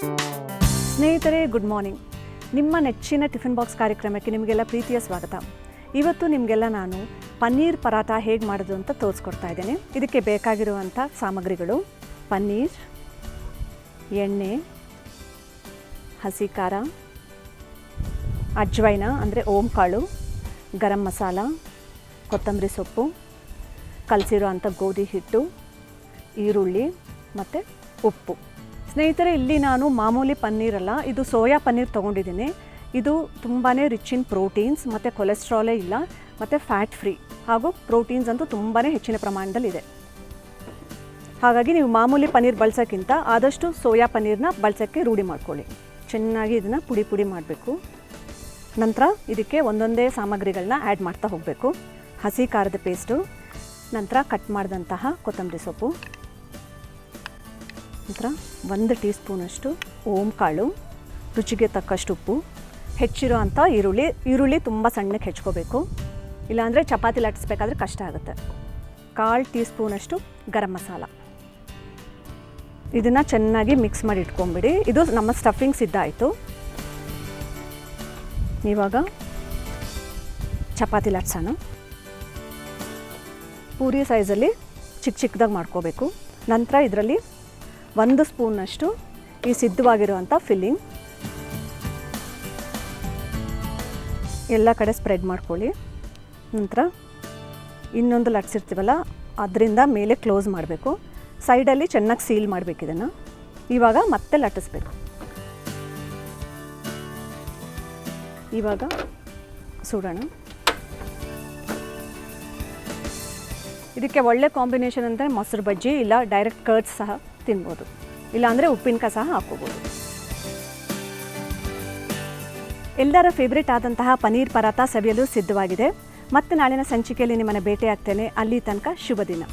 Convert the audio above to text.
ಸ್ನೇಹಿತರೆ, good morning. ನಿಮ್ಮ ನೆಚ್ಚಿನ ಟಿಫಿನ್ ಬಾಕ್ಸ್ ಕಾರ್ಯಕ್ರಮಕ್ಕೆ ನಿಮಗೆಲ್ಲ ಪ್ರೀತಿಯ ಸ್ವಾಗತ. ಇವತ್ತು ನಿಮಗೆಲ್ಲ ನಾನು ಪನ್ನೀರ್ ಪರಾಠ ಹೇಗೆ ಮಾಡೋದು ಅಂತ ತೋರಿಸ್ಕೊಡ್ತಾ ಇದ್ದೇನೆ. ಇದಕ್ಕೆ ಬೇಕಾಗಿರುವಂಥ ಸಾಮಗ್ರಿಗಳು: ಪನ್ನೀರ್, ಎಣ್ಣೆ, ಹಸಿ ಖಾರ, ಅಜ್ವೈನ ಅಂದರೆ ಓಂಕಾಳು, ಗರಂ ಮಸಾಲ, ಕೊತ್ತಂಬರಿ ಸೊಪ್ಪು, ಕಲಸಿರೋ ಅಂಥ ಗೋಧಿ ಹಿಟ್ಟು, ಈರುಳ್ಳಿ ಮತ್ತು ಉಪ್ಪು. ಸ್ನೇಹಿತರೆ, ಇಲ್ಲಿ ನಾನು ಮಾಮೂಲಿ ಪನ್ನೀರಲ್ಲ, ಇದು ಸೋಯಾ ಪನ್ನೀರ್ ತೊಗೊಂಡಿದ್ದೀನಿ. ಇದು ತುಂಬಾ ರಿಚ್ ಇನ್ ಪ್ರೋಟೀನ್ಸ್ ಮತ್ತು ಕೊಲೆಸ್ಟ್ರಾಲೇ ಇಲ್ಲ ಮತ್ತು ಫ್ಯಾಟ್ ಫ್ರೀ, ಹಾಗೂ ಪ್ರೋಟೀನ್ಸ್ ಅಂತೂ ತುಂಬಾ ಹೆಚ್ಚಿನ ಪ್ರಮಾಣದಲ್ಲಿದೆ. ಹಾಗಾಗಿ ನೀವು ಮಾಮೂಲಿ ಪನ್ನೀರ್ ಬಳಸೋಕ್ಕಿಂತ ಆದಷ್ಟು ಸೋಯಾ ಪನ್ನೀರನ್ನ ಬಳಸೋಕ್ಕೆ ರೂಢಿ ಮಾಡ್ಕೊಳ್ಳಿ. ಚೆನ್ನಾಗಿ ಇದನ್ನು ಪುಡಿ ಪುಡಿ ಮಾಡಬೇಕು. ನಂತರ ಇದಕ್ಕೆ ಒಂದೊಂದೇ ಸಾಮಗ್ರಿಗಳನ್ನ ಆ್ಯಡ್ ಮಾಡ್ತಾ ಹೋಗಬೇಕು. ಹಸಿ ಖಾರದ ಪೇಸ್ಟು, ನಂತರ ಕಟ್ ಮಾಡಿದಂತಹ ಕೊತ್ತಂಬರಿ ಸೊಪ್ಪು, ನಂತರ 1 ಟೀ ಸ್ಪೂನಷ್ಟು ಓಂಕಾಳು, ರುಚಿಗೆ ತಕ್ಕಷ್ಟು ಉಪ್ಪು, ಹೆಚ್ಚಿರೋ ಅಂಥ ಈರುಳ್ಳಿ ತುಂಬ ಸಣ್ಣಕ್ಕೆ ಹೆಚ್ಕೋಬೇಕು, ಇಲ್ಲಾಂದರೆ ಚಪಾತಿ ಲಟ್ಟಿಸ್ಬೇಕಾದ್ರೆ ಕಷ್ಟ ಆಗುತ್ತೆ. 1/4 ಟೀ ಸ್ಪೂನಷ್ಟು ಗರಂ ಮಸಾಲ. ಇದನ್ನು ಚೆನ್ನಾಗಿ ಮಿಕ್ಸ್ ಮಾಡಿ ಇಟ್ಕೊಂಬಿಡಿ. ಇದು ನಮ್ಮ ಸ್ಟಫಿಂಗ್ ಸಿದ್ಧ ಆಯಿತು. ಇವಾಗ ಚಪಾತಿ ಲಟ್ಸೋಣ. ಪೂರಿ ಸೈಜಲ್ಲಿ ಚಿಕ್ಕ ಚಿಕ್ಕದಾಗಿ ಮಾಡ್ಕೋಬೇಕು. ನಂತರ ಇದರಲ್ಲಿ 1 ಸ್ಪೂನಷ್ಟು ಈ ಸಿದ್ಧವಾಗಿರುವಂಥ ಫಿಲ್ಲಿಂಗ್ ಎಲ್ಲ ಕಡೆ ಸ್ಪ್ರೆಡ್ ಮಾಡ್ಕೊಳ್ಳಿ. ನಂತರ ಇನ್ನೊಂದು ಲಟ್ಸಿರ್ತೀವಲ್ಲ, ಅದರಿಂದ ಮೇಲೆ ಕ್ಲೋಸ್ ಮಾಡಬೇಕು. ಸೈಡಲ್ಲಿ ಚೆನ್ನಾಗಿ ಸೀಲ್ ಮಾಡಬೇಕು. ಇದನ್ನು ಇವಾಗ ಮತ್ತೆ ಲಟ್ಟಿಸ್ಬೇಕು. ಇವಾಗ ಸುಡೋಣ. ಇದಕ್ಕೆ ಒಳ್ಳೆ ಕಾಂಬಿನೇಷನ್ ಅಂದರೆ ಮೊಸರು ಬಜ್ಜಿ, ಇಲ್ಲ ಡೈರೆಕ್ಟ್ ಕರ್ಡ್ಸ್ ಸಹ ತಿನ್ಬೋದು, ಇಲ್ಲಾಂದರೆ ಉಪ್ಪಿನಕಾಯಿ ಸಹ ಹಾಕ್ಕೋಬೋದು. ಎಲ್ಲರ ಫೇವ್ರೇಟ್ ಆದಂತಹ ಪನ್ನೀರ್ ಪರಾಠ ಸವಿಯಲು ಸಿದ್ಧವಾಗಿದೆ. ಮತ್ತೆ ನಾಳಿನ ಸಂಚಿಕೆಯಲ್ಲಿ ನಿಮ್ಮನ್ನು ಭೇಟಿ ಆಗ್ತೇನೆ. ಅಲ್ಲಿ ತನಕ ಶುಭ ದಿನ.